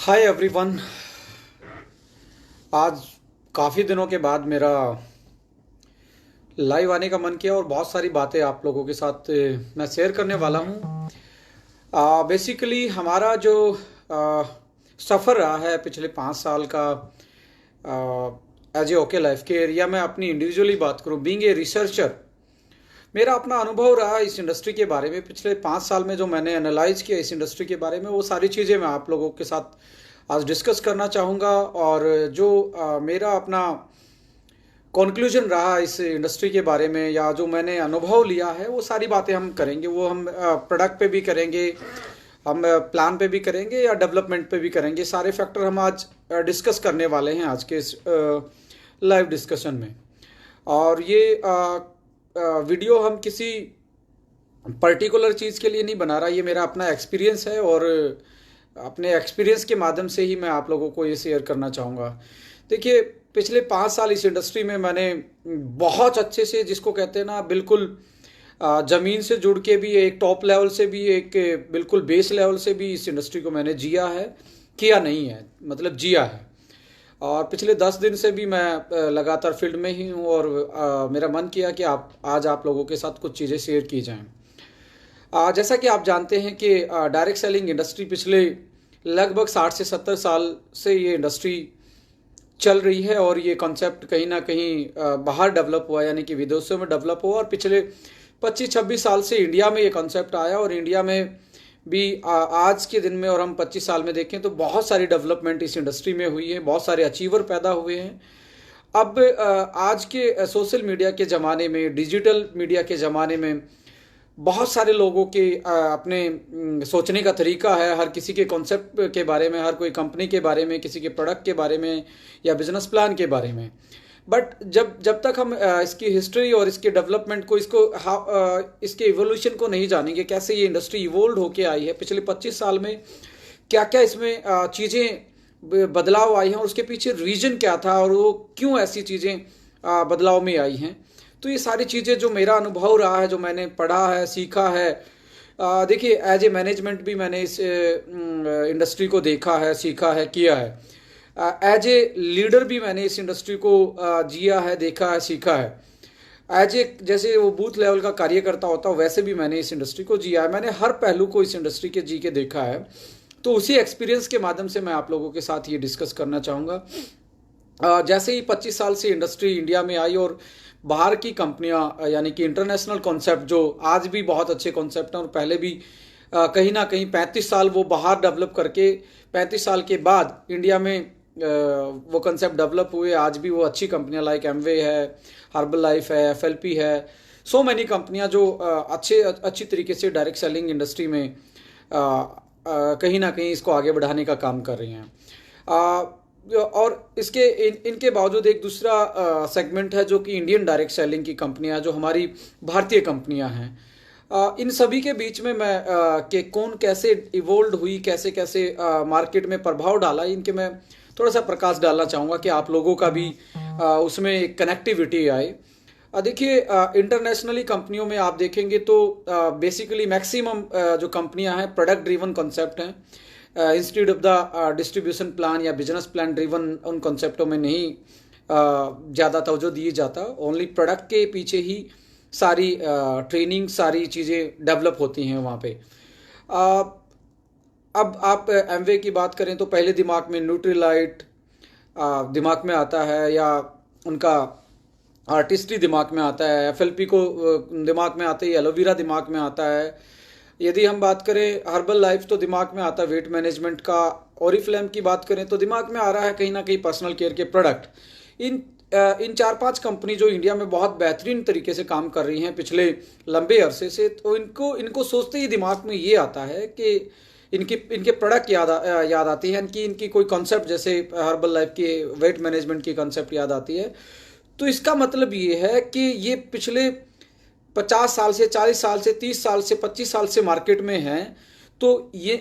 Hi everyone. आज काफ़ी दिनों के बाद मेरा लाइव आने का मन किया और बहुत सारी बातें आप लोगों के साथ मैं शेयर करने वाला हूँ। बेसिकली हमारा जो सफ़र रहा है पिछले 5 साल का एज ए ओके लाइफ के एरिया में, अपनी इंडिविजुअली बात करूँ, बीइंग ए रिसर्चर, मेरा अपना अनुभव रहा इस इंडस्ट्री के बारे में। पिछले 5 साल में जो मैंने एनालाइज किया इस इंडस्ट्री के बारे में, वो सारी चीज़ें मैं आप लोगों के साथ आज डिस्कस करना चाहूँगा। और जो मेरा अपना कंक्लूजन रहा इस इंडस्ट्री के बारे में, या जो मैंने अनुभव लिया है, वो सारी बातें हम करेंगे। वो हम प्रोडक्ट पे भी करेंगे, हम प्लान पे भी करेंगे, या डेवलपमेंट पे भी करेंगे। सारे फैक्टर हम आज डिस्कस करने वाले हैं आज के इस लाइव डिस्कशन में। और ये वीडियो हम किसी पर्टिकुलर चीज़ के लिए नहीं बना रहा, ये मेरा अपना एक्सपीरियंस है और अपने एक्सपीरियंस के माध्यम से ही मैं आप लोगों को ये शेयर करना चाहूँगा। देखिए, पिछले 5 साल इस इंडस्ट्री में मैंने बहुत अच्छे से, जिसको कहते हैं ना, बिल्कुल ज़मीन से जुड़ के भी, एक टॉप लेवल से भी, एक बिल्कुल बेस लेवल से भी इस इंडस्ट्री को मैंने जिया है, किया नहीं है, मतलब जिया है। और पिछले 10 दिन से भी मैं लगातार फील्ड में ही हूँ और मेरा मन किया कि आज आप लोगों के साथ कुछ चीज़ें शेयर की जाएं। जैसा कि आप जानते हैं कि डायरेक्ट सेलिंग इंडस्ट्री पिछले लगभग 60 से 70 साल से ये इंडस्ट्री चल रही है। और ये कॉन्सेप्ट कहीं ना कहीं बाहर डेवलप हुआ, यानी कि विदेशों में डेवलप हुआ। और पिछले 25-26 साल से इंडिया में ये कॉन्सेप्ट आया, और इंडिया में भी आज के दिन में, और हम 25 साल में देखें तो बहुत सारी डेवलपमेंट इस इंडस्ट्री में हुई है, बहुत सारे अचीवर पैदा हुए हैं। अब आज के सोशल मीडिया के ज़माने में, डिजिटल मीडिया के ज़माने में, बहुत सारे लोगों के अपने सोचने का तरीका है, हर किसी के कॉन्सेप्ट के बारे में, हर कोई कंपनी के बारे में, किसी के प्रोडक्ट के बारे में, या बिजनेस प्लान के बारे में। बट जब तक हम इसकी हिस्ट्री और इसके डेवलपमेंट को, इसके इवोल्यूशन को नहीं जानेंगे, कैसे ये इंडस्ट्री इवोल्व होके आई है पिछले 25 साल में, क्या क्या इसमें चीज़ें बदलाव आई हैं, और उसके पीछे रीजन क्या था, और वो क्यों ऐसी चीज़ें बदलाव में आई हैं। तो ये सारी चीज़ें जो मेरा अनुभव रहा है, जो मैंने पढ़ा है, सीखा है। देखिए, एज ए मैनेजमेंट भी मैंने इस इंडस्ट्री को देखा है, सीखा है, किया है। एज ए लीडर भी मैंने इस इंडस्ट्री को जिया है, देखा है, सीखा है। एज ए, जैसे वो बूथ लेवल का कार्यकर्ता होता है, वैसे भी मैंने इस इंडस्ट्री को जिया है। मैंने हर पहलू को इस इंडस्ट्री के जी के देखा है। तो उसी एक्सपीरियंस के माध्यम से मैं आप लोगों के साथ ये डिस्कस करना चाहूँगा। जैसे ही 25 साल से इंडस्ट्री इंडिया में आई, और बाहर की कंपनियां, यानी कि इंटरनेशनल कॉन्सेप्ट, जो आज भी बहुत अच्छे कॉन्सेप्ट हैं, और पहले भी कहीं ना कहीं 35 साल वो बाहर डेवलप करके 35 साल के बाद इंडिया में वो कंसेप्ट डेवलप हुए। आज भी वो अच्छी कंपनियां लाइक एमवे है, हर्बल लाइफ है, एफएलपी है, सो मैनी कंपनियां जो अच्छी तरीके से डायरेक्ट सेलिंग इंडस्ट्री में कहीं ना कहीं इसको आगे बढ़ाने का काम कर रही हैं। और इनके बावजूद एक दूसरा सेगमेंट है, जो कि इंडियन डायरेक्ट सेलिंग की कंपनियां, जो हमारी भारतीय कंपनियां हैं। इन सभी के बीच में मैं कि कौन कैसे इवोल्व हुई, कैसे कैसे मार्केट में प्रभाव डाला, इनके मैं थोड़ा सा प्रकाश डालना चाहूँगा कि आप लोगों का भी उसमें एक कनेक्टिविटी आए। देखिए, इंटरनेशनली कंपनियों में आप देखेंगे तो बेसिकली मैक्सिमम जो कंपनियां हैं, प्रोडक्ट ड्रिवन कॉन्सेप्ट हैं। Institute of the distribution plan या बिजनेस प्लान ड्रिवन उन कॉन्सेप्टों में नहीं ज़्यादा तवज्जो दी जाता। ओनली प्रोडक्ट के पीछे ही सारी ट्रेनिंग, सारी चीज़ें डेवलप होती हैं वहाँ पे। अब आप एमवे की बात करें तो पहले दिमाग में न्यूट्रीलाइट दिमाग में आता है, या उनका आर्टिस्ट्री दिमाग में आता है, एफएलपी को दिमाग में आता है, एलोवेरा दिमाग में आता है। यदि हम बात करें हर्बल लाइफ, तो दिमाग में आता है वेट मैनेजमेंट का। ओरिफ्लेम की बात करें तो दिमाग में आ रहा है कहीं ना कहीं पर्सनल केयर के प्रोडक्ट। इन 4-5 कंपनी जो इंडिया में बहुत बेहतरीन तरीके से काम कर रही हैं पिछले लंबे अरसे से, तो इनको सोचते ही दिमाग में ये आता है कि इनके प्रोडक्ट याद आती है, इनकी कोई कॉन्सेप्ट, जैसे हर्बल लाइफ की वेट मैनेजमेंट की कॉन्सेप्ट याद आती है। तो इसका मतलब ये है कि ये पिछले 50 साल से, 40 साल से, 30 साल से, 25 साल से मार्केट में हैं। तो ये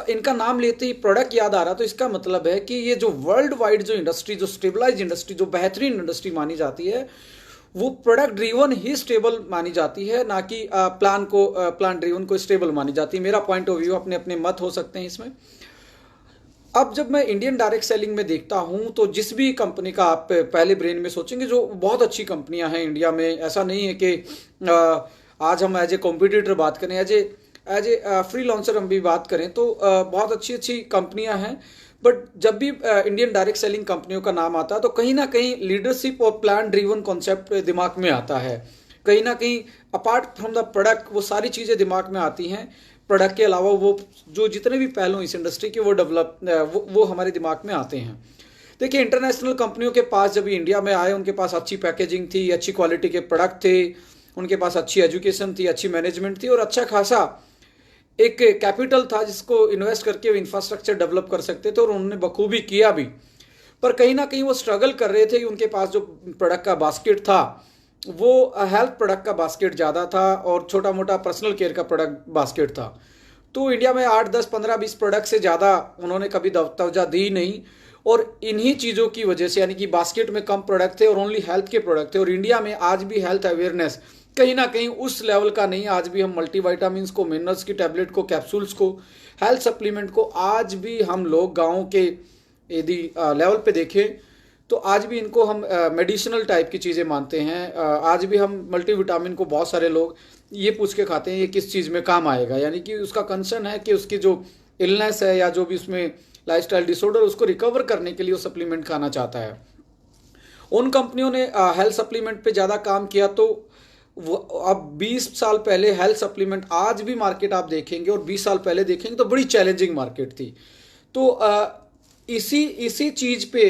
इनका नाम लेते ही प्रोडक्ट याद आ रहा। तो इसका मतलब है कि ये जो वर्ल्ड वाइड जो इंडस्ट्री, जो स्टेबलाइज इंडस्ट्री, जो बेहतरीन इंडस्ट्री मानी जाती है, वो प्रोडक्ट ड्रिवन ही स्टेबल मानी जाती है, ना कि प्लान ड्रिवन को स्टेबल मानी जाती है। मेरा पॉइंट ऑफ व्यू, अपने अपने मत हो सकते हैं इसमें। अब जब मैं इंडियन डायरेक्ट सेलिंग में देखता हूं तो जिस भी कंपनी का आप पहले ब्रेन में सोचेंगे, जो बहुत अच्छी कंपनियां हैं इंडिया में, ऐसा नहीं है कि आज हम एज ए कॉम्पिटिटर बात करें, एज ए फ्री लॉन्चर हम भी बात करें तो बहुत अच्छी अच्छी कंपनियां हैं। बट जब भी इंडियन डायरेक्ट सेलिंग कंपनियों का नाम आता है तो कहीं ना कहीं लीडरशिप और प्लान ड्रिवन कॉन्सेप्ट दिमाग में आता है। कहीं ना कहीं अपार्ट फ्रॉम द प्रोडक्ट वो सारी चीज़ें दिमाग में आती हैं। प्रोडक्ट के अलावा वो जो जितने भी पहलू इस इंडस्ट्री के वो डेवलप वो हमारे दिमाग में आते हैं। देखिए, इंटरनेशनल कंपनियों के पास जब इंडिया में आए, उनके पास अच्छी पैकेजिंग थी, अच्छी क्वालिटी के प्रोडक्ट थे, उनके पास अच्छी एजुकेशन थी, अच्छी मैनेजमेंट थी और अच्छा खासा एक कैपिटल था जिसको इन्वेस्ट करके वो इंफ्रास्ट्रक्चर डेवलप कर सकते थे और उन्होंने बखूबी किया भी। पर कहीं ना कहीं वो स्ट्रगल कर रहे थे कि उनके पास जो प्रोडक्ट का बास्केट था वो हेल्थ प्रोडक्ट का बास्केट ज़्यादा था और छोटा मोटा पर्सनल केयर का प्रोडक्ट बास्केट था। तो इंडिया में 8, 10, 15, 20 प्रोडक्ट से ज़्यादा उन्होंने कभी तवज्जो दी नहीं। और इन्हीं चीज़ों की वजह से, यानी कि बास्केट में कम प्रोडक्ट थे और ओनली हेल्थ के प्रोडक्ट थे। और इंडिया में आज भी हेल्थ अवेयरनेस कहीं ना कहीं उस लेवल का नहीं। आज भी हम मल्टीविटामिन्स को, मिनरल्स की टैबलेट को, कैप्सूल्स को, हेल्थ सप्लीमेंट को आज भी हम लोग गाँव के यदि लेवल पे देखें तो आज भी इनको हम मेडिसिनल टाइप की चीज़ें मानते हैं। आज भी हम मल्टीविटामिन को बहुत सारे लोग ये पूछ के खाते हैं ये किस चीज़ में काम आएगा, यानी कि उसका कंसर्न है कि उसकी जो इलनेस है या जो भी उसमें लाइफस्टाइल डिसऑर्डर, उसको रिकवर करने के लिए वो सप्लीमेंट खाना चाहता है। उन कंपनियों ने हेल्थ सप्लीमेंट पे ज़्यादा काम किया। तो वो अब 20 साल पहले हेल्थ सप्लीमेंट, आज भी मार्केट आप देखेंगे और 20 साल पहले देखेंगे तो बड़ी चैलेंजिंग मार्केट थी। तो इसी चीज़ पे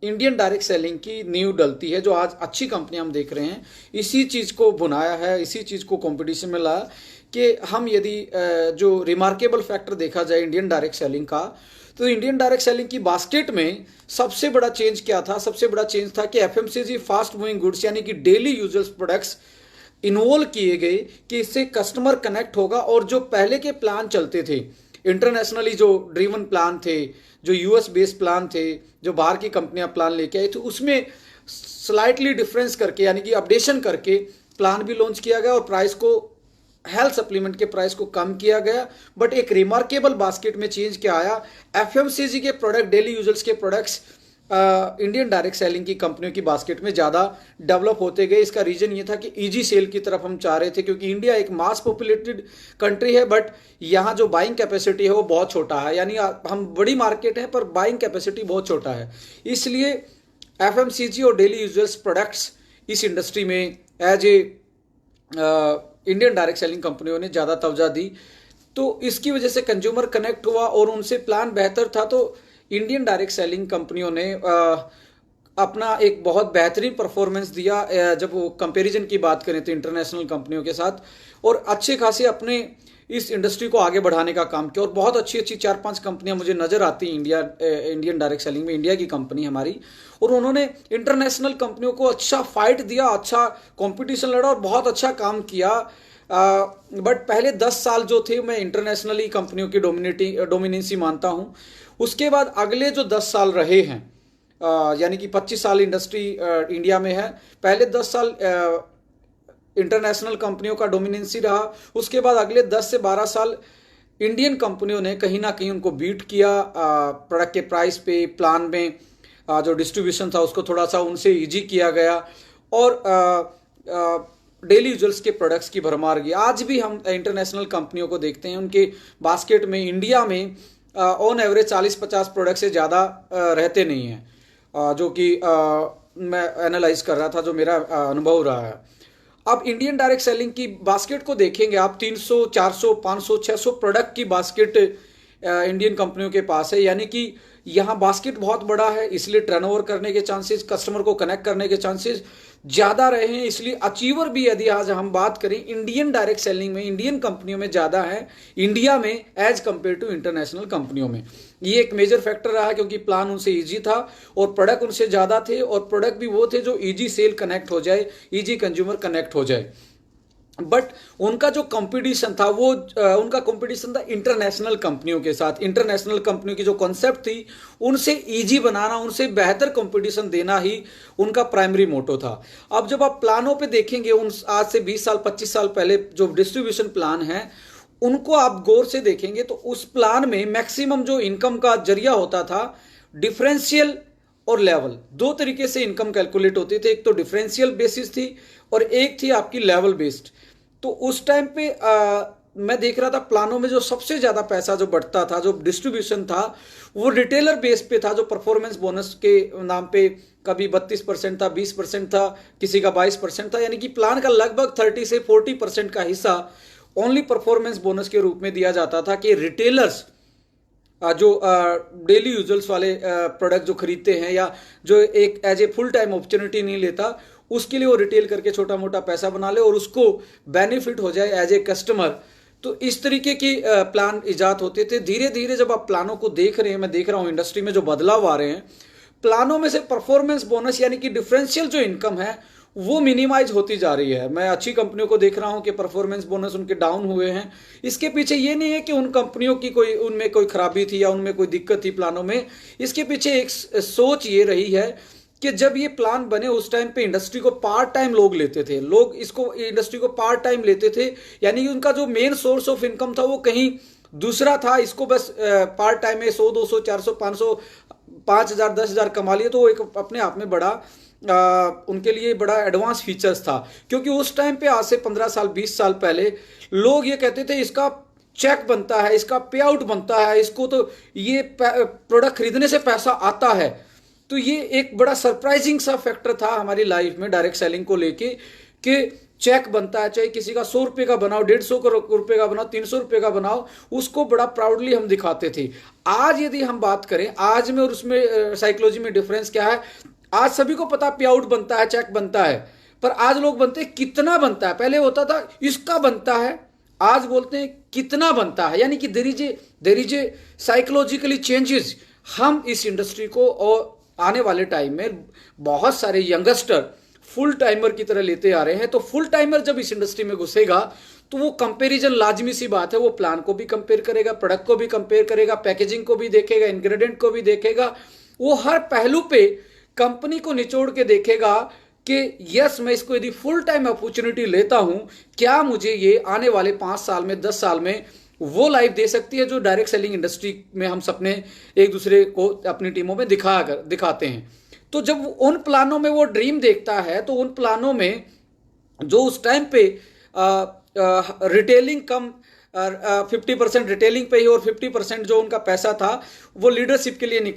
इंडियन डायरेक्ट सेलिंग की नींव डलती है। जो आज अच्छी कंपनियां हम देख रहे हैं, इसी चीज़ को बुनाया है, इसी चीज़ को कंपटीशन में लाया कि हम यदि जो रिमार्केबल फैक्टर देखा जाए इंडियन डायरेक्ट सेलिंग का, तो इंडियन डायरेक्ट सेलिंग की बास्केट में सबसे बड़ा चेंज क्या था? सबसे बड़ा चेंज था कि एफएमसीजी फास्ट मूविंग गुड्स यानी कि डेली यूजर्स प्रोडक्ट्स इन्वॉल्व किए गए कि इससे कस्टमर कनेक्ट होगा। और जो पहले के प्लान चलते थे, इंटरनेशनली जो ड्रीवन प्लान थे, जो यूएस बेस्ड प्लान थे, जो बाहर की कंपनियां प्लान लेके आई थी, उसमें स्लाइटली डिफरेंस करके यानी कि अपडेशन करके प्लान भी लॉन्च किया गया और प्राइस को, हेल्थ सप्लीमेंट के प्राइस को कम किया गया। बट एक रिमार्केबल बास्केट में चेंज क्या आया? एफएमसीजी के प्रोडक्ट, डेली यूजर्स के प्रोडक्ट्स इंडियन डायरेक्ट सेलिंग की कंपनियों की बास्केट में ज़्यादा डेवलप होते गए। इसका रीजन ये था कि ईजी सेल की तरफ हम चाह रहे थे, क्योंकि इंडिया एक मास पॉपुलेटेड कंट्री है बट यहाँ जो बाइंग कैपेसिटी है वो बहुत छोटा है। यानी हम बड़ी मार्केट है पर बाइंग कैपेसिटी बहुत छोटा है। इसलिए एफएमसीजी और डेली यूजर्स प्रोडक्ट्स इस इंडस्ट्री में as a Indian direct selling कंपनियों ने ज़्यादा तवज्जो दी। तो इसकी वजह से कंज्यूमर कनेक्ट हुआ और उनसे प्लान बेहतर था। तो इंडियन डायरेक्ट सेलिंग कंपनियों ने अपना एक बहुत बेहतरीन परफॉर्मेंस दिया जब वो कंपैरिजन की बात करें तो इंटरनेशनल कंपनियों के साथ, और अच्छे खासे अपने इस इंडस्ट्री को आगे बढ़ाने का काम किया। और बहुत अच्छी अच्छी 4-5 कंपनियां मुझे नजर आती इंडियन डायरेक्ट सेलिंग में, इंडिया की कंपनी हमारी, और उन्होंने इंटरनेशनल कंपनियों को अच्छा फाइट दिया, अच्छा कंपटीशन लड़ा और बहुत अच्छा काम किया। बट पहले 10 साल जो थे मैं इंटरनेशनली कंपनियों की डोमिनेंसी मानता हूँ। उसके बाद अगले जो 10 साल रहे हैं, यानी कि 25 साल इंडस्ट्री इंडिया में है, पहले 10 साल इंटरनेशनल कंपनियों का डोमिनेंसी रहा। उसके बाद अगले 10 से 12 साल इंडियन कंपनियों ने कहीं ना कहीं उनको बीट किया प्रोडक्ट के प्राइस पे, प्लान में जो डिस्ट्रीब्यूशन था उसको थोड़ा सा उनसे इजी किया गया और डेली यूजर्स के प्रोडक्ट्स की भरमार गई। आज भी हम इंटरनेशनल कंपनियों को देखते हैं, उनके बास्केट में इंडिया में ऑन एवरेज 40-50 प्रोडक्ट से ज़्यादा रहते नहीं हैं, जो कि मैं एनालाइज कर रहा था, जो मेरा अनुभव रहा है। अब इंडियन डायरेक्ट सेलिंग की बास्केट को देखेंगे आप, 300, 400, 500, 600 प्रोडक्ट की बास्केट इंडियन कंपनियों के पास है। यानी कि यहाँ बास्केट बहुत बड़ा है, इसलिए टर्नओवर करने के चांसेस, कस्टमर को कनेक्ट करने के चांसेस ज़्यादा रहे हैं। इसलिए अचीवर भी यदि आज हम बात करें इंडियन डायरेक्ट सेलिंग में, इंडियन कंपनियों में ज़्यादा है इंडिया में एज कंपेयर टू इंटरनेशनल कंपनियों में। ये एक मेजर फैक्टर रहा क्योंकि प्लान उनसे ईजी था और प्रोडक्ट उनसे ज़्यादा थे, और प्रोडक्ट भी वो थे जो ईजी सेल कनेक्ट हो जाए, ईजी कंज्यूमर कनेक्ट हो जाए। बट उनका जो कंपटीशन था वो उनका कंपटीशन था इंटरनेशनल कंपनियों के साथ। इंटरनेशनल कंपनियों की जो कॉन्सेप्ट थी उनसे इजी बनाना, उनसे बेहतर कंपटीशन देना ही उनका प्राइमरी मोटो था। अब जब आप प्लानों पे देखेंगे, उन आज से 20 साल 25 साल पहले जो डिस्ट्रीब्यूशन प्लान है उनको आप गौर से देखेंगे तो उस प्लान में मैक्सिमम जो इनकम का जरिया होता था, डिफरेंशियल और लेवल, दो तरीके से इनकम कैलकुलेट होती थी। एक तो डिफरेंशियल बेसिस थी और एक थी आपकी लेवल बेस्ड। तो उस टाइम पे मैं देख रहा था प्लानों में जो सबसे ज्यादा पैसा जो बढ़ता था, जो डिस्ट्रीब्यूशन था, वो रिटेलर बेस पे था, जो परफॉर्मेंस बोनस के नाम पे कभी 32% था, 20% था, किसी का 22% था। यानी कि प्लान का लगभग 30 से 40% का हिस्सा ओनली परफॉर्मेंस बोनस के रूप में दिया जाता था कि रिटेलर्स जो डेली यूजर्स वाले प्रोडक्ट जो खरीदते हैं या जो एक as a full time opportunity नहीं लेता, उसके लिए वो रिटेल करके छोटा मोटा पैसा बना ले और उसको बेनिफिट हो जाए एज ए कस्टमर। तो इस तरीके की प्लान इजाद होते थे। धीरे धीरे जब आप प्लानों को देख रहे हैं, मैं देख रहा हूं इंडस्ट्री में जो बदलाव आ रहे हैं, प्लानों में से परफॉर्मेंस बोनस यानी कि डिफरेंशियल जो इनकम है वो मिनिमाइज होती जा रही है। मैं अच्छी कंपनियों को देख रहा हूं कि परफॉर्मेंस बोनस उनके डाउन हुए हैं। इसके पीछे ये नहीं है कि उन कंपनियों की कोई उनमें कोई खराबी थी या उनमें कोई दिक्कत थी प्लानों में। इसके पीछे एक सोच ये रही है कि जब ये प्लान बने उस टाइम पे इंडस्ट्री को पार्ट टाइम लोग लेते थे, लोग इसको इंडस्ट्री को पार्ट टाइम लेते थे। यानी कि उनका जो मेन सोर्स ऑफ इनकम था वो कहीं दूसरा था। इसको बस पार्ट टाइम में 100, 200, 400, 500, 5,000, 10,000 कमा लिए तो वो एक अपने आप में बड़ा उनके लिए बड़ा एडवांस फीचर्स था। क्योंकि उस टाइम पे आज से 15 साल 20 साल पहले लोग ये कहते थे इसका चेक बनता है, इसका पे आउट बनता है, इसको तो ये प्रोडक्ट खरीदने से पैसा आता है। तो ये एक बड़ा सरप्राइजिंग सा फैक्टर था हमारी लाइफ में डायरेक्ट सेलिंग को लेके कि चेक बनता है, चाहे किसी का 100 रुपए का बनाओ, 150 रुपए का बनाओ, 300 रुपए का बनाओ, उसको बड़ा प्राउडली हम दिखाते थे। आज यदि हम बात करें आज में और उसमें साइकोलॉजी में डिफरेंस क्या है, आज सभी को पता पे आउट बनता है, चेक बनता है, पर आज लोग बनते कितना बनता है। पहले होता था इसका बनता है, आज बोलते हैं कितना बनता है। यानी कि there is a psychologically changes. हम इस इंडस्ट्री को और आने वाले टाइम में बहुत सारे यंगस्टर फुल टाइमर की तरह लेते आ रहे हैं। तो फुल टाइमर जब इस इंडस्ट्री में घुसेगा तो वो कंपैरिजन लाजमी सी बात है। वो प्लान को भी कंपेयर करेगा, प्रोडक्ट को भी कंपेयर करेगा, पैकेजिंग को भी देखेगा, इंग्रेडिएंट को भी देखेगा। वो हर पहलू पे कंपनी को निचोड़ के देखेगा कि यस, मैं इसको यदि फुल टाइम अपॉर्चुनिटी लेता हूं, क्या मुझे ये आने वाले 5 साल में, 10 साल में वो लाइफ दे सकती है जो डायरेक्ट सेलिंग इंडस्ट्री में हम सपने एक दूसरे को अपनी टीमों में दिखाते हैं। तो जब उन प्लानों में वो ड्रीम देखता है तो उन प्लानों में जो उस टाइम पे रिटेलिंग कम 50% रिटेलिंग पे ही और 50% जो उनका पैसा था वो लीडरशिप के लिए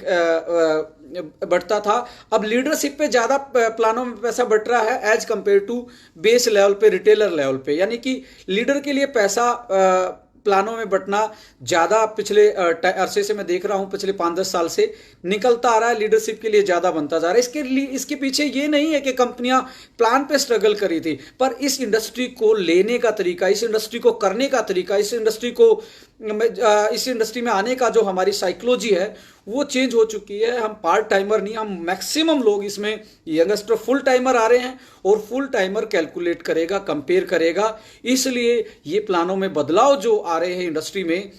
बढ़ता था। अब लीडरशिप पे ज्यादा प्लानों में पैसा बढ़ रहा है as compare to base level पे, रिटेलर लेवल पे। यानी कि लीडर के लिए पैसा प्लानों में बंटना ज्यादा पिछले अरसे से मैं देख रहा हूं, पिछले 5-10 साल से निकलता आ रहा है, लीडरशिप के लिए ज्यादा बनता जा रहा है। इसके पीछे ये नहीं है कि कंपनियां प्लान पे स्ट्रगल करी थी, पर इस इंडस्ट्री को लेने का तरीका, इस इंडस्ट्री को करने का तरीका, इस इंडस्ट्री में आने का जो हमारी साइकोलॉजी है वो चेंज हो चुकी है। हम पार्ट टाइमर नहीं, हम मैक्सिमम लोग इसमें यंगस्टर फुल टाइमर आ रहे हैं और फुल टाइमर कैलकुलेट करेगा, कंपेयर करेगा। इसलिए ये प्लानों में बदलाव जो आ रहे हैं इंडस्ट्री में,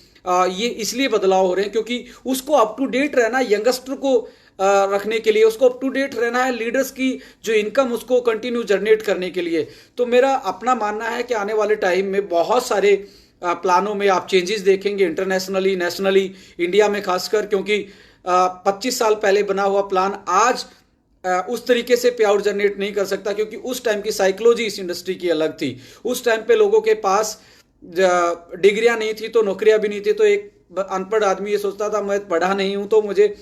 ये इसलिए बदलाव हो रहे हैं क्योंकि उसको अप टू डेट रहना, यंगस्टर को रखने के लिए उसको अप टू डेट रहना है, लीडर्स की जो इनकम उसको कंटिन्यू जनरेट करने के लिए। तो मेरा अपना मानना है कि आने वाले टाइम में बहुत सारे प्लानों में आप चेंजेस देखेंगे, इंटरनेशनली, नेशनली, इंडिया में खासकर, क्योंकि 25 साल पहले बना हुआ प्लान आज उस तरीके से पे आउट जनरेट नहीं कर सकता, क्योंकि उस टाइम की साइकोलॉजी इस इंडस्ट्री की अलग थी। उस टाइम पे लोगों के पास डिग्रियां नहीं थी तो नौकरियां भी नहीं थी, तो एक अनपढ़ आदमी ये सोचता था मैं पढ़ा नहीं हूं तो मुझे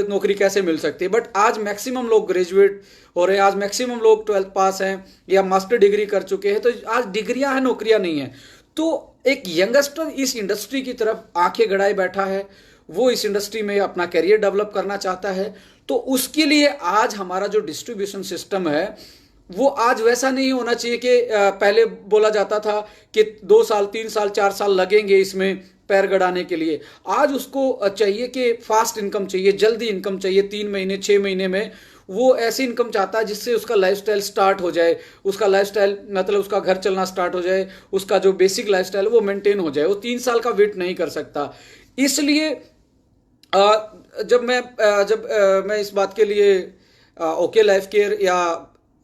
नौकरी कैसे मिल सकती है। बट आज मैक्सिमम लोग ग्रेजुएट हो रहे हैं, आज मैक्सिमम लोग 12th पास हैं या मास्टर डिग्री कर चुके हैं। तो आज डिग्रियां हैं, नौकरियां नहीं है। तो एक यंगस्टर इस इंडस्ट्री की तरफ आंखें गड़ाए बैठा है, वो इस इंडस्ट्री में अपना करियर डेवलप करना चाहता है। तो उसके लिए आज हमारा जो डिस्ट्रीब्यूशन सिस्टम है वो आज वैसा नहीं होना चाहिए कि पहले बोला जाता था कि 2 साल, 3 साल, 4 साल लगेंगे इसमें पैर गड़ाने के लिए। आज उसको चाहिए कि फास्ट इनकम चाहिए, जल्दी इनकम चाहिए, 3 महीने 6 महीने में वो ऐसी इनकम चाहता है जिससे उसका लाइफस्टाइल स्टार्ट हो जाए, उसका लाइफस्टाइल मतलब उसका घर चलना स्टार्ट हो जाए, उसका जो बेसिक लाइफस्टाइल वो मेंटेन हो जाए। वो 3 साल का वेट नहीं कर सकता। इसलिए जब मैं इस बात के लिए ओके लाइफ केयर या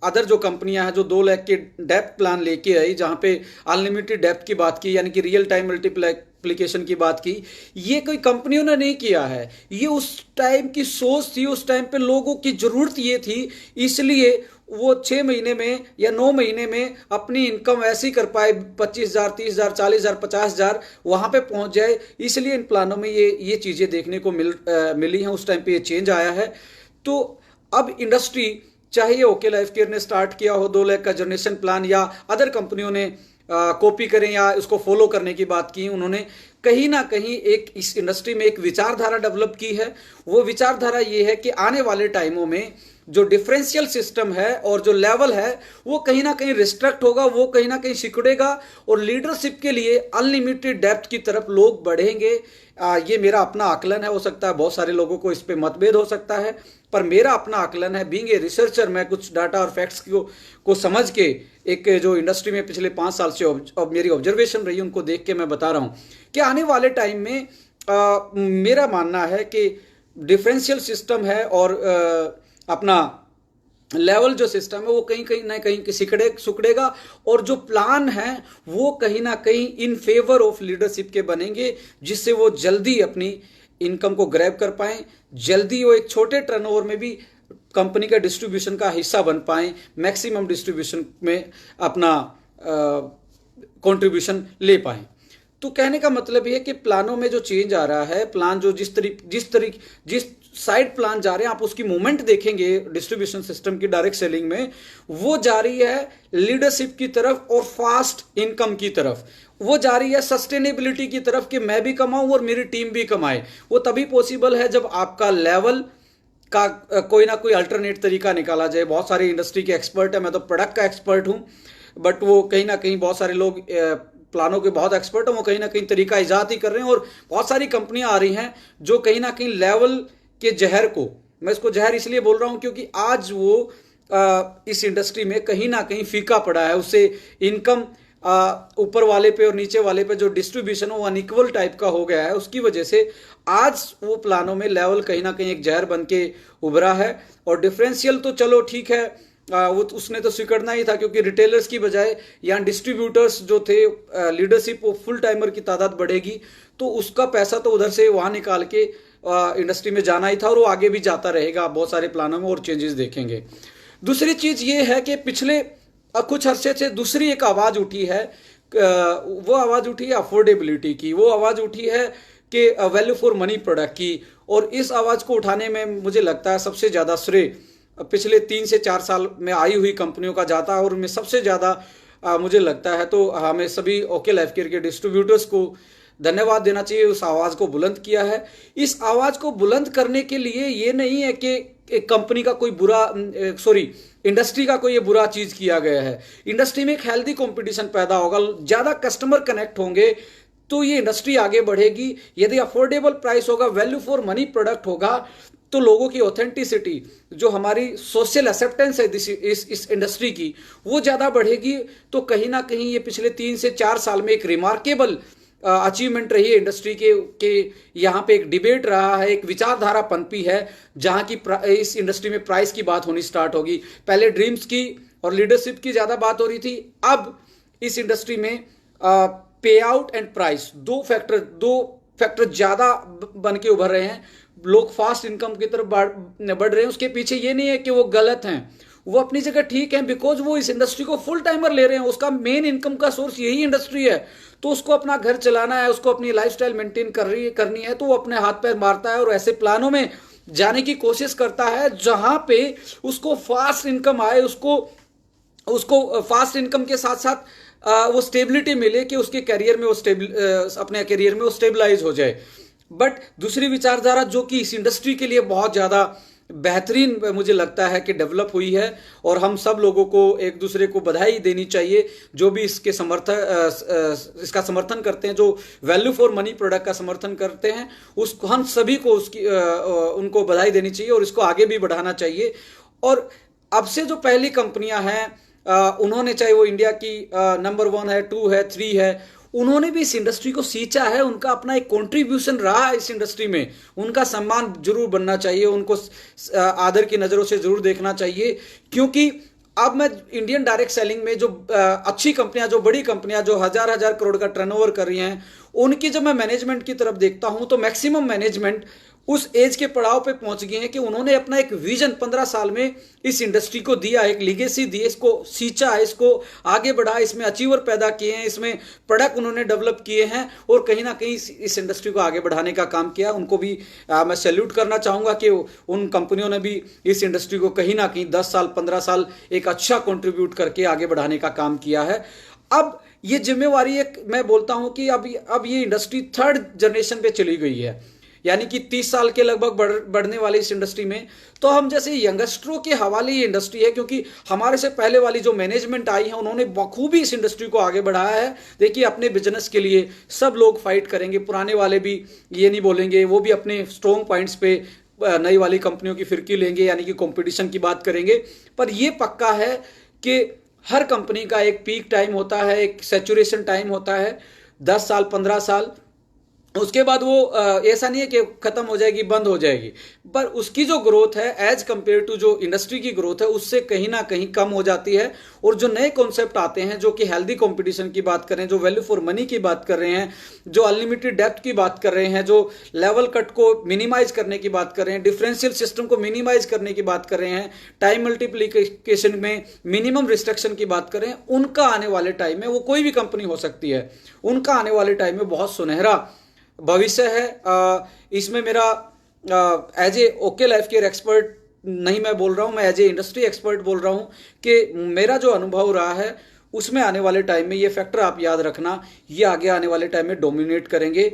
अदर जो कंपनियां हैं जो 2 लाख के डेप्थ प्लान लेके आई, जहां पे अनलिमिटेड डेप्थ की बात की, यानी कि रियल टाइम मल्टीप्लिकेशन की बात की, ये कोई कंपनियों ने नहीं किया है। ये उस टाइम की सोच थी, उस टाइम पे लोगों की जरूरत ये थी, इसलिए वो 6 महीने में या 9 महीने में अपनी इनकम ऐसी कर पाए, 25,000, 30,000, 40,000, 50,000 वहां पे पहुंच जाए। इसलिए इन प्लानों में ये चीजें देखने को मिली हैं। उस टाइम पे ये चेंज आया है। तो अब इंडस्ट्री, चाहे ये ओके लाइफ केयर ने स्टार्ट किया हो 2 लाख का जनरेशन प्लान, या अदर कंपनियों ने कॉपी करें या इसको फॉलो करने की बात की, उन्होंने कहीं ना कहीं एक इस इंडस्ट्री में एक विचारधारा डेवलप की है। वो विचारधारा ये है कि आने वाले टाइमों में जो डिफरेंशियल सिस्टम है और जो लेवल है वो कहीं ना कहीं रिस्ट्रिक्ट होगा, वो कहीं ना कहीं सिकुड़ेगा, और लीडरशिप के लिए अनलिमिटेड डेप्थ की तरफ लोग बढ़ेंगे। ये मेरा अपना आकलन है, हो सकता है बहुत सारे लोगों को इस पे मतभेद हो सकता है, पर मेरा अपना आकलन है। बीइंग ए रिसर्चर, मैं कुछ डाटा और फैक्ट्स को समझ के, एक जो इंडस्ट्री में पिछले 5 साल से मेरी ऑब्जर्वेशन रही, उनको देख के मैं बता रहा हूं कि आने वाले टाइम में मेरा मानना है कि डिफरेंशियल सिस्टम है और अपना लेवल जो सिस्टम है वो कहीं ना कहीं सिकुड़ेगा, और जो प्लान है वो कहीं ना कहीं इन फेवर ऑफ लीडरशिप के बनेंगे, जिससे वो जल्दी अपनी इनकम को ग्रैब कर पाएं, जल्दी वो एक छोटे टर्नओवर में भी कंपनी का डिस्ट्रीब्यूशन का हिस्सा बन पाएं, मैक्सिमम डिस्ट्रीब्यूशन में अपना कंट्रीब्यूशन ले पाएं। तो कहने का मतलब यह है कि प्लानों में जो चेंज आ रहा है, प्लान जो जिस साइड प्लान जा रहे हैं, आप उसकी मूवमेंट देखेंगे डिस्ट्रीब्यूशन सिस्टम की डायरेक्ट सेलिंग में, वो जा रही है लीडरशिप की तरफ और फास्ट इनकम की तरफ। वो जा रही है सस्टेनेबिलिटी की तरफ कि मैं भी कमाऊं और मेरी टीम भी कमाए। वो तभी पॉसिबल है जब आपका लेवल का कोई ना कोई अल्टरनेट तरीका निकाला जाए। बहुत सारे इंडस्ट्री के एक्सपर्ट है, मैं तो प्रोडक्ट का एक्सपर्ट हूं, बट वो कहीं ना कहीं बहुत सारे लोग प्लानों के बहुत एक्सपर्ट हैं, वो कहीं ना कहीं तरीका ईजाद ही कर रहे हैं। और बहुत सारी कंपनियां आ रही हैं जो कहीं ना कहीं लेवल के जहर को, मैं इसको जहर इसलिए बोल रहा हूं क्योंकि आज वो इस इंडस्ट्री में कहीं ना कहीं फीका पड़ा है। उससे इनकम ऊपर वाले पे और नीचे वाले पे जो डिस्ट्रीब्यूशन वो अनइक्वल टाइप का हो गया है। उसकी वजह से आज वो प्लानों में लेवल कहीं ना कहीं एक जहर बन के उभरा है। और डिफरेंशियल तो चलो ठीक है, वो उसने तो स्वीकारना ही था, क्योंकि रिटेलर्स की बजाय यहाँ डिस्ट्रीब्यूटर्स जो थे, लीडरशिप वो फुल टाइमर की तादाद बढ़ेगी, तो उसका पैसा तो उधर से वहां निकाल के इंडस्ट्री में जाना ही था, और वो आगे भी जाता रहेगा। आप बहुत सारे प्लानों में और चेंजेस देखेंगे। दूसरी चीज ये है कि पिछले कुछ अरसे से दूसरी एक आवाज उठी है, वो आवाज उठी है अफोर्डेबिलिटी की, वो आवाज उठी है कि वैल्यू फॉर मनी प्रोडक्ट की। और इस आवाज को उठाने में मुझे लगता है सबसे ज्यादा श्रेय पिछले 3 से 4 साल में आई हुई कंपनियों का जाता है, और उनमें सबसे ज्यादा मुझे लगता है तो हमें सभी ओके लाइफ केयर के डिस्ट्रीब्यूटर्स को धन्यवाद देना चाहिए। उस आवाज को बुलंद किया है। इस आवाज को बुलंद करने के लिए ये नहीं है कि एक कंपनी का कोई इंडस्ट्री का कोई ये बुरा चीज किया गया है। इंडस्ट्री में एक हेल्दी कंपटीशन पैदा होगा, ज्यादा कस्टमर कनेक्ट होंगे तो ये इंडस्ट्री आगे बढ़ेगी। यदि अफोर्डेबल प्राइस होगा, वैल्यू फॉर मनी प्रोडक्ट होगा, तो लोगों की ऑथेंटिसिटी, जो हमारी सोशल एक्सेप्टेंस है इस इंडस्ट्री की, वो ज्यादा बढ़ेगी। तो कहीं ना कहीं ये पिछले 3 से 4 साल में एक रिमार्केबल अचीवमेंट रही है इंडस्ट्री के यहाँ पे एक डिबेट रहा है, एक विचारधारा पनपी है, जहां की इस इंडस्ट्री में प्राइस की बात होनी स्टार्ट होगी। पहले ड्रीम्स की और लीडरशिप की ज्यादा बात हो रही थी, अब इस इंडस्ट्री में पे आउट एंड प्राइस, दो फैक्टर ज्यादा बन के उभर रहे हैं। लोग फास्ट इनकम की तरफ बढ़ रहे हैं। उसके पीछे ये नहीं है कि वो गलत हैं, वो अपनी जगह ठीक है, बिकॉज वो इस इंडस्ट्री को फुल टाइमर ले रहे हैं। उसका मेन इनकम का सोर्स यही इंडस्ट्री है, तो उसको अपना घर चलाना है, उसको अपनी लाइफस्टाइल मेंटेन करनी है, तो वो अपने हाथ पैर मारता है और ऐसे प्लानों में जाने की कोशिश करता है जहां पे उसको फास्ट इनकम आए, उसको फास्ट इनकम के साथ साथ वो स्टेबिलिटी मिले कि उसके करियर में अपने करियर में वो स्टेबलाइज हो जाए। बट दूसरी विचारधारा जो कि इस इंडस्ट्री के लिए बहुत ज्यादा बेहतरीन मुझे लगता है कि डेवलप हुई है, और हम सब लोगों को एक दूसरे को बधाई देनी चाहिए जो भी इसका समर्थन करते हैं, जो वैल्यू फॉर मनी प्रोडक्ट का समर्थन करते हैं, उसको हम सभी को उनको बधाई देनी चाहिए और इसको आगे भी बढ़ाना चाहिए। और अब से जो पहली कंपनियां हैं, उन्होंने, चाहे वो इंडिया की नंबर 1 है, 2 है, 3 है, उन्होंने भी इस इंडस्ट्री को सींचा है। उनका अपना एक कंट्रीब्यूशन रहा है इस इंडस्ट्री में। उनका सम्मान जरूर बनना चाहिए, उनको आदर की नजरों से जरूर देखना चाहिए, क्योंकि अब मैं इंडियन डायरेक्ट सेलिंग में जो अच्छी कंपनियां, जो बड़ी कंपनियां, जो हजार हजार करोड़ का टर्नओवर कर रही हैं, उनकी जब मैं मैनेजमेंट की तरफ देखता हूं तो मैक्सिमम मैनेजमेंट उस एज के पड़ाव पे पहुंच गए हैं कि उन्होंने अपना एक विजन 15 साल में इस इंडस्ट्री को दिया, एक लीगेसी दी, इसको सींचा, इसको आगे बढ़ा, इसमें अचीवर पैदा किए हैं, इसमें प्रोडक्ट उन्होंने डेवलप किए हैं और कहीं ना कहीं इस इंडस्ट्री को आगे बढ़ाने का काम किया। उनको भी मैं सैल्यूट करना चाहूंगा कि उन कंपनियों ने भी इस इंडस्ट्री को कहीं ना कहीं 10 साल 15 साल एक अच्छा कंट्रीब्यूट करके आगे बढ़ाने का काम किया है। अब ये जिम्मेवारी एक मैं बोलता हूं कि अब ये इंडस्ट्री थर्ड जनरेशन पे चली गई है, यानी कि 30 साल के लगभग बढ़ने वाली इस इंडस्ट्री में। तो हम जैसे यंगस्टरों के हवाले ये इंडस्ट्री है, क्योंकि हमारे से पहले वाली जो मैनेजमेंट आई है उन्होंने बखूबी इस इंडस्ट्री को आगे बढ़ाया है। देखिए, अपने बिजनेस के लिए सब लोग फाइट करेंगे, पुराने वाले भी ये नहीं बोलेंगे, वो भी अपने स्ट्रॉन्ग पॉइंट्स पे नई वाली कंपनियों की फिरकी लेंगे, यानी कि कंपटीशन की बात करेंगे। पर ये पक्का है कि हर कंपनी का एक पीक टाइम होता है, एक सैचुरेशन टाइम होता है, 10 साल 15 साल। उसके बाद वो ऐसा नहीं है कि खत्म हो जाएगी, बंद हो जाएगी, पर उसकी जो ग्रोथ है एज कंपेयर टू जो इंडस्ट्री की ग्रोथ है उससे कहीं ना कहीं कम हो जाती है। और जो नए कॉन्सेप्ट आते हैं, जो कि हेल्दी कंपटीशन की बात कर रहे हैं, जो वैल्यू फॉर मनी की बात कर रहे हैं, जो अनलिमिटेड डेप्थ की बात कर रहे हैं, जो लेवल कट को मिनिमाइज करने की बात कर रहे हैं, डिफरेंशियल सिस्टम को मिनिमाइज करने की बात कर रहे हैं, टाइम मल्टीप्लीकेशन में मिनिमम रिस्ट्रिक्शन की बात कर रहे हैं, उनका आने वाले टाइम में, वो कोई भी कंपनी हो सकती है, उनका आने वाले टाइम में बहुत सुनहरा भविष्य है। इसमें मेरा as a okay life care expert नहीं मैं बोल रहा हूं, मैं एज ए इंडस्ट्री एक्सपर्ट बोल रहा हूं कि मेरा जो अनुभव रहा है उसमें आने वाले टाइम में ये फैक्टर आप याद रखना, ये आगे आने वाले टाइम में डोमिनेट करेंगे।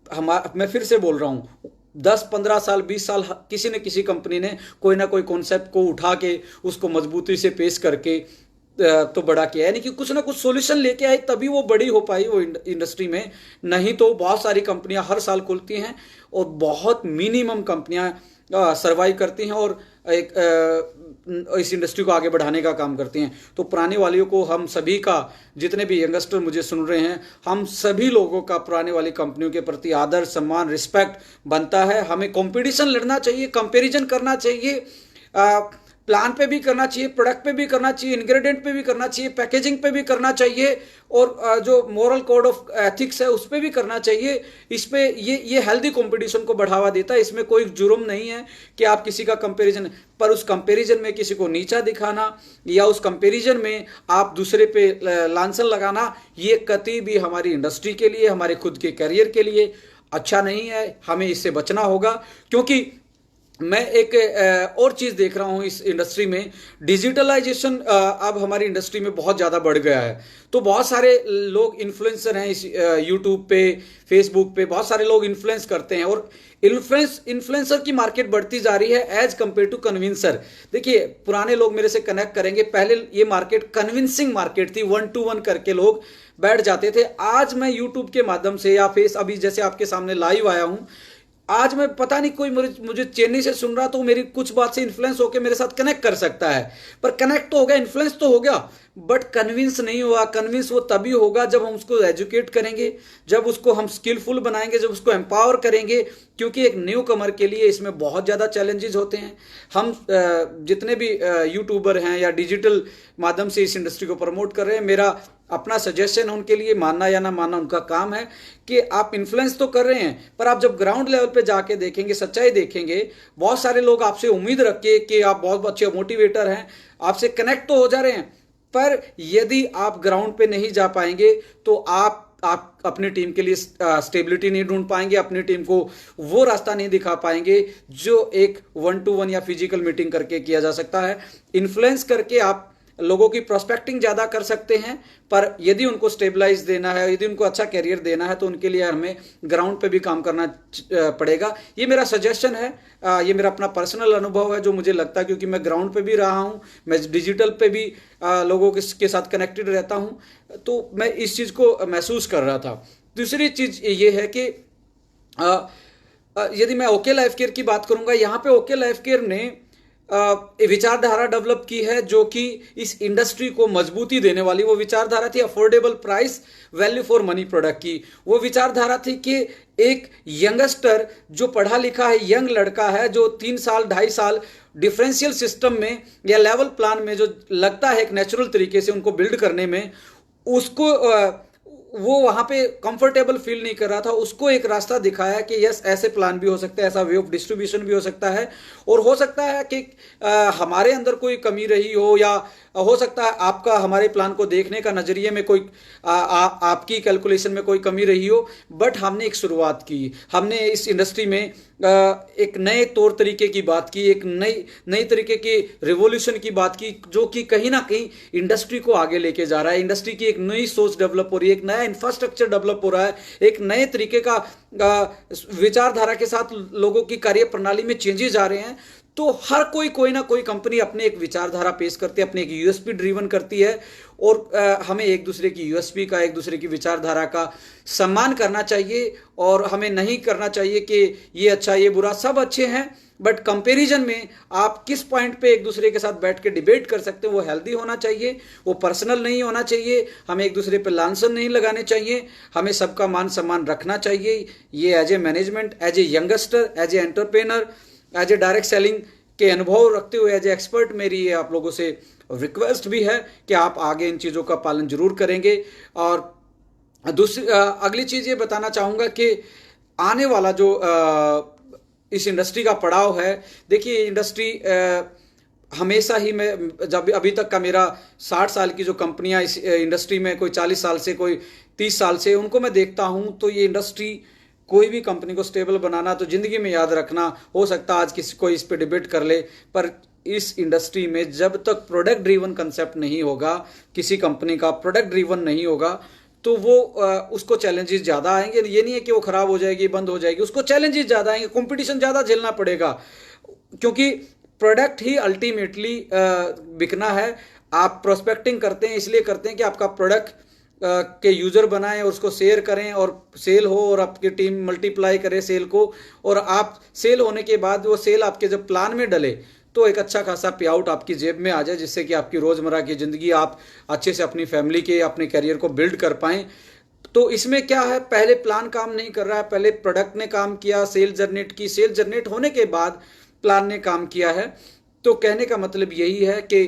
मैं फिर से बोल रहा हूं, 10-15 साल 20 साल किसी न किसी कंपनी ने कोई ना कोई कॉन्सेप्ट को उठा के उसको मजबूती से पेश करके तो बड़ा किया, यानी कि कुछ ना कुछ सॉल्यूशन लेके आई, तभी वो बड़ी हो पाई वो इंडस्ट्री में। नहीं तो बहुत सारी कंपनियां हर साल खुलती हैं और बहुत मिनिमम कंपनियां सर्वाइव करती हैं और एक इस इंडस्ट्री को आगे बढ़ाने का काम करती हैं। तो पुराने वालियों को, हम सभी का, जितने भी यंगस्टर मुझे सुन रहे हैं, हम सभी लोगों का पुराने वाली कंपनियों के प्रति आदर, सम्मान, रिस्पेक्ट बनता है। हमें कंपटीशन लड़ना चाहिए, कंपैरिजन करना चाहिए, प्लान पे भी करना चाहिए, प्रोडक्ट पे भी करना चाहिए, इंग्रेडिएंट पे भी करना चाहिए, पैकेजिंग पे भी करना चाहिए, और जो मोरल कोड ऑफ एथिक्स है उस पे भी करना चाहिए। इस पे ये हेल्दी कंपटीशन को बढ़ावा देता है। इसमें कोई जुर्म नहीं है कि आप किसी का कंपैरिजन, पर उस कंपैरिजन में किसी को नीचा दिखाना या उस कंपैरिजन में आप दूसरे पे लांछन लगाना, ये कतई भी हमारी इंडस्ट्री के लिए, हमारे खुद के करियर के लिए अच्छा नहीं है। हमें इससे बचना होगा, क्योंकि मैं एक और चीज़ देख रहा हूँ इस इंडस्ट्री में, डिजिटलाइजेशन अब हमारी इंडस्ट्री में बहुत ज़्यादा बढ़ गया है। तो बहुत सारे लोग इन्फ्लुएंसर हैं इस यूट्यूब पे, फेसबुक पे, बहुत सारे लोग इन्फ्लुएंस करते हैं और इन्फ्लुएंसर की मार्केट बढ़ती जा रही है एज कंपेयर टू कन्विंसर। देखिए, पुराने लोग मेरे से कनेक्ट करेंगे, पहले ये मार्केट कन्विंसिंग मार्केट थी, 1 to 1 करके लोग बैठ जाते थे। आज मैं यूट्यूब के माध्यम से या अभी जैसे आपके सामने लाइव आया हूँ, आज मैं पता नहीं, कोई मुझे चेन्नई से सुन रहा तो मेरी कुछ बात से इन्फ्लुएंस होकर मेरे साथ कनेक्ट कर सकता है, पर कनेक्ट तो हो गया, इन्फ्लुएंस तो हो गया, बट कन्विंस नहीं हुआ। कन्विंस वो तभी होगा जब हम उसको एजुकेट करेंगे, जब उसको हम स्किलफुल बनाएंगे, जब उसको एम्पावर करेंगे, क्योंकि एक न्यू कमर के लिए इसमें बहुत ज़्यादा चैलेंजेस होते हैं। हम जितने भी यूट्यूबर हैं या डिजिटल माध्यम से इस इंडस्ट्री को प्रमोट कर रहे हैं, मेरा अपना सजेशन है उनके लिए, मानना या ना मानना उनका काम है, कि आप इन्फ्लुएंस तो कर रहे हैं, पर आप जब ग्राउंड लेवल पे जाके देखेंगे, सच्चाई देखेंगे, बहुत सारे लोग आपसे उम्मीद रख के कि आप बहुत अच्छे मोटिवेटर हैं, आपसे कनेक्ट तो हो जा रहे हैं, पर यदि आप ग्राउंड पे नहीं जा पाएंगे तो आप अपनी टीम के लिए स्टेबिलिटी नहीं ढूंढ पाएंगे, अपनी टीम को वो रास्ता नहीं दिखा पाएंगे जो एक 1 to 1 या फिजिकल मीटिंग करके किया जा सकता है। इन्फ्लुएंस करके आप लोगों की प्रोस्पेक्टिंग ज़्यादा कर सकते हैं, पर यदि उनको स्टेबलाइज देना है, यदि उनको अच्छा कैरियर देना है, तो उनके लिए हमें ग्राउंड पे भी काम करना पड़ेगा। ये मेरा सजेशन है, ये मेरा अपना पर्सनल अनुभव है जो मुझे लगता है, क्योंकि मैं ग्राउंड पे भी रहा हूँ, मैं डिजिटल पे भी लोगों के साथ कनेक्टेड रहता हूँ, तो मैं इस चीज़ को महसूस कर रहा था। दूसरी चीज़ ये है कि यदि मैं ओके लाइफ केयर की बात करूँगा, यहाँ पे ओके लाइफ केयर ने विचारधारा डेवलप की है जो कि इस इंडस्ट्री को मजबूती देने वाली। वो विचारधारा थी affordable price value for money product की। वो विचारधारा थी कि एक यंगस्टर जो पढ़ा लिखा है, यंग लड़का है, जो 3 साल 2.5 साल डिफरेंशियल सिस्टम में या लेवल प्लान में जो लगता है एक नेचुरल तरीके से उनको बिल्ड करने में, उसको वो वहां पे कंफर्टेबल फील नहीं कर रहा था। उसको एक रास्ता दिखाया कि यस, ऐसे प्लान भी हो सकता है, ऐसा वे ऑफ डिस्ट्रीब्यूशन भी हो सकता है। और हो सकता है कि हमारे अंदर कोई कमी रही हो, या हो सकता है आपका हमारे प्लान को देखने का नजरिए में कोई आपकी कैलकुलेशन में कोई कमी रही हो, बट हमने एक शुरुआत की। हमने इस इंडस्ट्री में एक नए तौर तरीके की बात की, एक नई तरीके की रिवॉल्यूशन की बात की, जो कि कहीं ना कहीं इंडस्ट्री को आगे लेके जा रहा है। इंडस्ट्री की एक नई सोच डेवलप हो रही है, एक नया इंफ्रास्ट्रक्चर डेवलप हो रहा है, एक नए तरीके का विचारधारा के साथ लोगों की कार्य प्रणाली में चेंजेस आ रहे हैं। तो हर कोई ना कोई कंपनी अपने एक विचारधारा पेश करती है, अपने एक यूएसपी ड्रिवन करती है। और हमें एक दूसरे की यूएसपी का, एक दूसरे की विचारधारा का सम्मान करना चाहिए। और हमें नहीं करना चाहिए कि ये अच्छा ये बुरा, सब अच्छे हैं, बट कंपैरिजन में आप किस पॉइंट पे एक दूसरे के साथ बैठ के डिबेट कर सकते हो वो हेल्दी होना चाहिए, वो पर्सनल नहीं होना चाहिए। हमें एक दूसरे पे लांछन नहीं लगाने चाहिए, हमें सबका मान सम्मान रखना चाहिए। ये as a management, as a youngster, as a entrepreneur, as a direct selling के अनुभव रखते हुए, एज ए एक्सपर्ट, मेरी ये आप लोगों से रिक्वेस्ट भी है कि आप आगे इन चीज़ों का पालन जरूर करेंगे। और दूसरी अगली चीज़ ये बताना चाहूँगा कि आने वाला जो इस इंडस्ट्री का पड़ाव है, देखिए इंडस्ट्री हमेशा ही, मैं जब अभी तक का मेरा 60 साल की जो कंपनियां इस इंडस्ट्री में, कोई 40 साल से, कोई 30 साल से, उनको मैं देखता हूं, तो ये इंडस्ट्री कोई भी कंपनी को स्टेबल बनाना, तो जिंदगी में याद रखना, हो सकता है आज किसी को इस पे डिबेट कर ले, पर इस इंडस्ट्री में जब तक प्रोडक्ट ड्रिवन कंसेप्ट नहीं होगा, किसी कंपनी का प्रोडक्ट ड्रिवन नहीं होगा, तो वो उसको चैलेंजेस ज़्यादा आएंगे। ये नहीं है कि वो खराब हो जाएगी, बंद हो जाएगी, उसको चैलेंजेस ज़्यादा आएंगे, कंपटीशन ज़्यादा झेलना पड़ेगा, क्योंकि प्रोडक्ट ही अल्टीमेटली बिकना है। आप प्रोस्पेक्टिंग करते हैं इसलिए करते हैं कि आपका प्रोडक्ट के यूज़र बनाएं और उसको शेयर करें और सेल हो, और आपकी टीम मल्टीप्लाई करे सेल को, और आप सेल होने के बाद वो सेल आपके जब प्लान में डले तो एक अच्छा खासा पे आउट आपकी जेब में आ जाए, जिससे कि आपकी रोज़मर्रा की ज़िंदगी आप अच्छे से अपनी फैमिली के, अपने करियर को बिल्ड कर पाएँ। तो इसमें क्या है, पहले प्लान काम नहीं कर रहा है, पहले प्रोडक्ट ने काम किया, सेल जनरेट की, सेल जनरेट होने के बाद प्लान ने काम किया है। तो कहने का मतलब यही है कि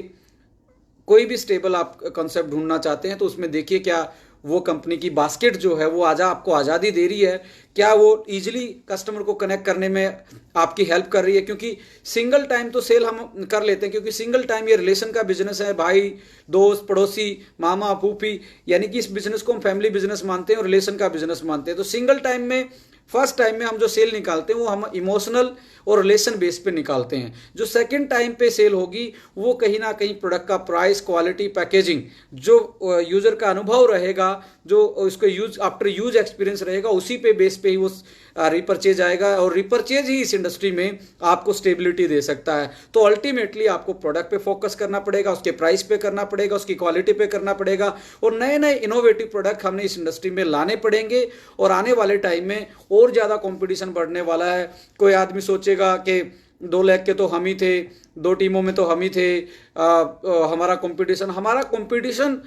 कोई भी स्टेबल आप कॉन्सेप्ट ढूंढना चाहते हैं तो उसमें देखिए क्या वो कंपनी की बास्केट जो है वो आपको आज़ादी दे रही है, क्या वो इजीली कस्टमर को कनेक्ट करने में आपकी हेल्प कर रही है। क्योंकि सिंगल टाइम तो सेल हम कर लेते हैं, क्योंकि सिंगल टाइम ये रिलेशन का बिजनेस है, भाई दोस्त पड़ोसी मामा फूफी, यानी कि इस बिजनेस को हम फैमिली बिजनेस मानते हैं और रिलेशन का बिजनेस मानते हैं। तो सिंगल टाइम में, फर्स्ट टाइम में हम जो सेल निकालते हैं वो हम इमोशनल और रिलेशन बेस पे निकालते हैं। जो सेकंड टाइम पे सेल होगी वो कहीं ना कहीं प्रोडक्ट का प्राइस, क्वालिटी, पैकेजिंग, जो यूजर का अनुभव रहेगा, जो उसको यूज आफ्टर यूज एक्सपीरियंस रहेगा, उसी पे बेस पे ही वो रिपर्चेज आएगा। और रिपर्चेज ही इस इंडस्ट्री में आपको स्टेबिलिटी दे सकता है। तो अल्टीमेटली आपको प्रोडक्ट पे फोकस करना पड़ेगा, उसके प्राइस पे करना पड़ेगा, उसकी क्वालिटी पे करना पड़ेगा, और नए नए इनोवेटिव प्रोडक्ट हमने इस इंडस्ट्री में लाने पड़ेंगे। और आने वाले टाइम में और ज़्यादा कॉम्पिटिशन बढ़ने वाला है। कोई आदमी सोचेगा कि 2 लाख के तो हम ही थे, 2 टीमों में तो हम ही थे, हमारा कंपटीशन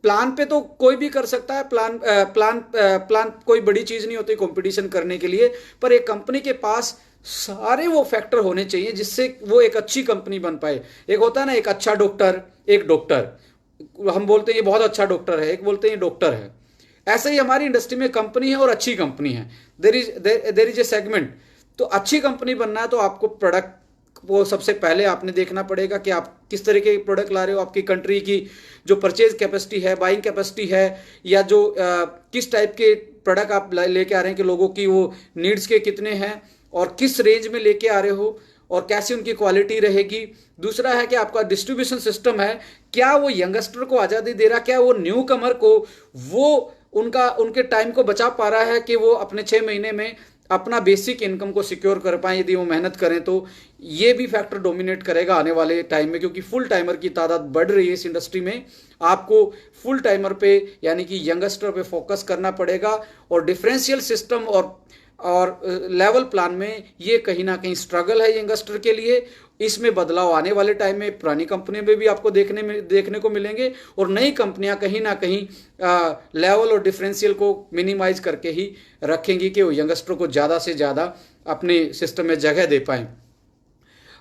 प्लान पे तो कोई भी कर सकता है। प्लान कोई बड़ी चीज़ नहीं होती कंपटीशन करने के लिए, पर एक कंपनी के पास सारे वो फैक्टर होने चाहिए जिससे वो एक अच्छी कंपनी बन पाए। एक होता है ना, एक अच्छा डॉक्टर, एक डॉक्टर, हम बोलते हैं ये बहुत अच्छा डॉक्टर है, एक बोलते हैं ये डॉक्टर है। ऐसे ही हमारी इंडस्ट्री में कंपनी है और अच्छी कंपनी है, देर इज ए सेगमेंट। तो अच्छी कंपनी बनना है तो आपको प्रोडक्ट वो सबसे पहले आपने देखना पड़ेगा कि आप किस तरह के प्रोडक्ट ला रहे हो, आपकी कंट्री की जो परचेज कैपेसिटी है, बाइंग कैपेसिटी है, या जो किस टाइप के प्रोडक्ट आप लेके आ रहे हैं कि लोगों की वो नीड्स के कितने हैं और किस रेंज में लेके आ रहे हो और कैसी उनकी क्वालिटी रहेगी। दूसरा है कि आपका डिस्ट्रीब्यूशन सिस्टम है, क्या वो यंगस्टर को आज़ादी दे रहा, क्या वो न्यू कमर को वो उनके टाइम को बचा पा रहा है कि वो अपने 6 महीने में अपना बेसिक इनकम को सिक्योर कर पाएँ यदि वो मेहनत करें। तो ये भी फैक्टर डोमिनेट करेगा आने वाले टाइम में, क्योंकि फुल टाइमर की तादाद बढ़ रही है इस इंडस्ट्री में। आपको फुल टाइमर पे यानी कि यंगस्टर पे फोकस करना पड़ेगा और डिफरेंशियल सिस्टम और और लेवल प्लान में ये कहीं ना कहीं स्ट्रगल है यंगस्टर के लिए। इसमें बदलाव आने वाले टाइम में पुरानी कंपनियों में भी आपको देखने को मिलेंगे, और नई कंपनियां कहीं ना कहीं लेवल और डिफरेंशियल को मिनिमाइज करके ही रखेंगी कि वो यंगस्टर को ज़्यादा से ज़्यादा अपने सिस्टम में जगह दे पाएँ।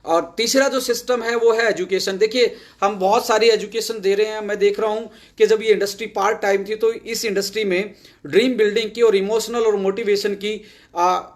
और तीसरा जो सिस्टम है वो है एजुकेशन। देखिए, हम बहुत सारी एजुकेशन दे रहे हैं। मैं देख रहा हूँ कि जब ये इंडस्ट्री पार्ट टाइम थी तो इस इंडस्ट्री में ड्रीम बिल्डिंग की और इमोशनल और मोटिवेशन की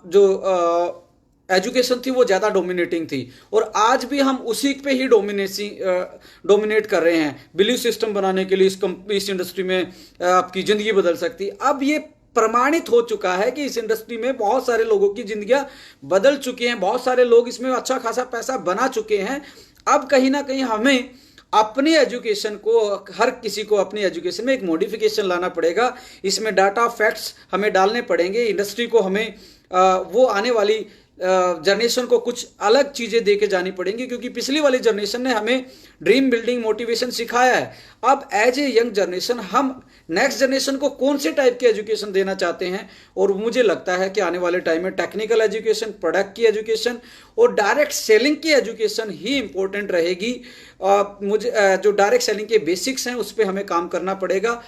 जो एजुकेशन थी वो ज़्यादा डोमिनेटिंग थी, और आज भी हम उसी पे ही डोमिनेट कर रहे हैं। बिलीव सिस्टम बनाने के लिए इस इंडस्ट्री में आपकी ज़िंदगी बदल सकती है। अब ये प्रमाणित हो चुका है कि इस इंडस्ट्री में बहुत सारे लोगों की जिंदगियां बदल चुकी हैं, बहुत सारे लोग इसमें अच्छा खासा पैसा बना चुके हैं। अब कहीं ना कहीं हमें अपनी एजुकेशन को, हर किसी को अपनी एजुकेशन में एक मॉडिफिकेशन लाना पड़ेगा। इसमें डाटा फैक्ट्स हमें डालने पड़ेंगे। इंडस्ट्री को हमें वो आने वाली जनरेशन को कुछ अलग चीजें दे के जानी पड़ेंगी, क्योंकि पिछली वाली जनरेशन ने हमें ड्रीम बिल्डिंग मोटिवेशन सिखाया है। अब एज ए यंग जनरेशन हम नेक्स्ट जनरेशन को कौन से टाइप की एजुकेशन देना चाहते हैं, और मुझे लगता है कि आने वाले टाइम में टेक्निकल एजुकेशन, प्रोडक्ट की एजुकेशन और डायरेक्ट सेलिंग की एजुकेशन ही इंपॉर्टेंट रहेगी। मुझे जो डायरेक्ट सेलिंग के बेसिक्स हैं उस पर हमें काम करना पड़ेगा।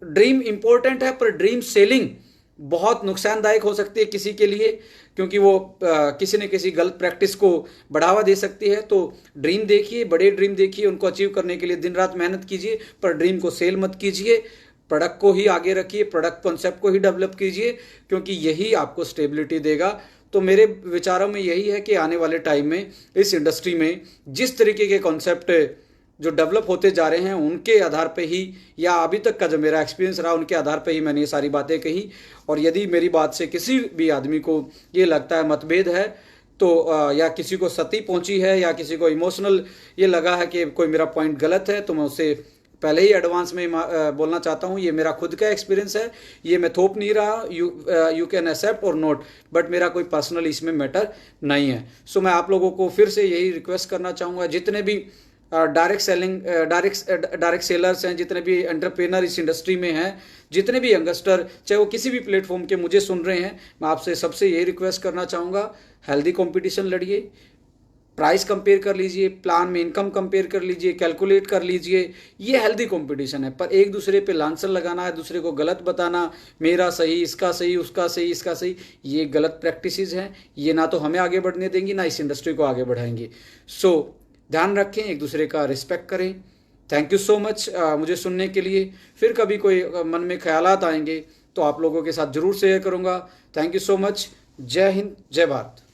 ड्रीम इंपॉर्टेंट है, पर ड्रीम सेलिंग बहुत नुकसानदायक हो सकती है किसी के लिए, क्योंकि वो किसी न किसी गलत प्रैक्टिस को बढ़ावा दे सकती है। तो ड्रीम देखिए, बड़े ड्रीम देखिए, उनको अचीव करने के लिए दिन रात मेहनत कीजिए, पर ड्रीम को सेल मत कीजिए। प्रोडक्ट को ही आगे रखिए, प्रोडक्ट कॉन्सेप्ट को ही डेवलप कीजिए, क्योंकि यही आपको स्टेबिलिटी देगा। तो मेरे विचारों में यही है कि आने वाले टाइम में इस इंडस्ट्री में जिस तरीके के कॉन्सेप्ट जो डेवलप होते जा रहे हैं उनके आधार पे ही, या अभी तक का जो मेरा एक्सपीरियंस रहा उनके आधार पे ही मैंने ये सारी बातें कही। और यदि मेरी बात से किसी भी आदमी को ये लगता है मतभेद है, तो या किसी को सती पहुंची है, या किसी को इमोशनल ये लगा है कि कोई मेरा पॉइंट गलत है, तो मैं उससे पहले ही एडवांस में बोलना चाहता हूँ, ये मेरा खुद का एक्सपीरियंस है, ये मैं थोप नहीं रहा। यू कैन एक्सेप्ट और नॉट, बट मेरा कोई पर्सनल इसमें मैटर नहीं है। सो मैं आप लोगों को फिर से यही रिक्वेस्ट करना चाहूँगा, जितने भी डायरेक्ट सेलर्स हैं, जितने भी एंटरप्रेनर इस इंडस्ट्री में हैं, जितने भी यंगस्टर, चाहे वो किसी भी प्लेटफॉर्म के मुझे सुन रहे हैं, मैं आपसे सबसे यही रिक्वेस्ट करना चाहूँगा, हेल्दी कंपटीशन लड़िए, प्राइस कंपेयर कर लीजिए, प्लान में इनकम कंपेयर कर लीजिए, कैलकुलेट कर लीजिए, ये हेल्दी कंपटीशन है। पर एक दूसरे पे लांछन लगाना है, दूसरे को गलत बताना, मेरा सही, इसका सही, उसका सही, इसका सही, ये गलत प्रैक्टिसेस हैं। ये ना तो हमें आगे बढ़ने देंगी, ना इस इंडस्ट्री को आगे बढ़ाएंगे। सो ध्यान रखें, एक दूसरे का रिस्पेक्ट करें। थैंक यू सो मच मुझे सुनने के लिए। फिर कभी कोई मन में ख्यालात आएंगे तो आप लोगों के साथ जरूर शेयर करूँगा। Thank you so much. जय हिंद, जय भारत।